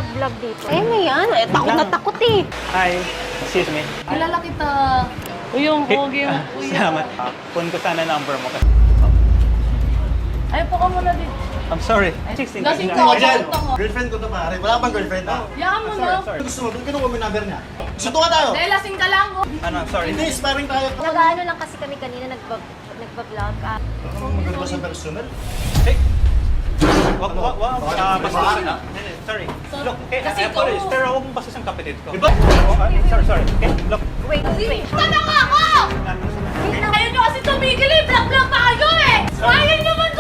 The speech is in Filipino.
nagbablog dito. Eh, na yan. Eh, takot na takot eh. Hi, excuse me. Kilala kita. Uy, yung pogi yung kuya. Salamat. Phone ko sana number mo. Ay, po ka muna dito. I'm sorry. 16 Lasing kasi- ko. Ayan, girlfriend ko to pare. Wala bang girlfriend ha? Yaan mo na. Sorry. Gusto mo, kinuha mo yung number niya. Suntukan tayo. Dahil lasing ka lang. Oh. Ano, sorry. Hindi, sparring tayo. Nag-ano lang kasi kami kanina nagbablog. Maganda ba sa personal? Hey! Wag, sorry. Look, okay, Kasi I apologize. ikaw- Pero huwag mong basis ang kapatid ko. Diba? Sorry. Okay, look. Wait. Tama nga ako! Ayaw nyo kasi tumigil eh. Vlog-vlog pa kayo eh. Ayaw nyo man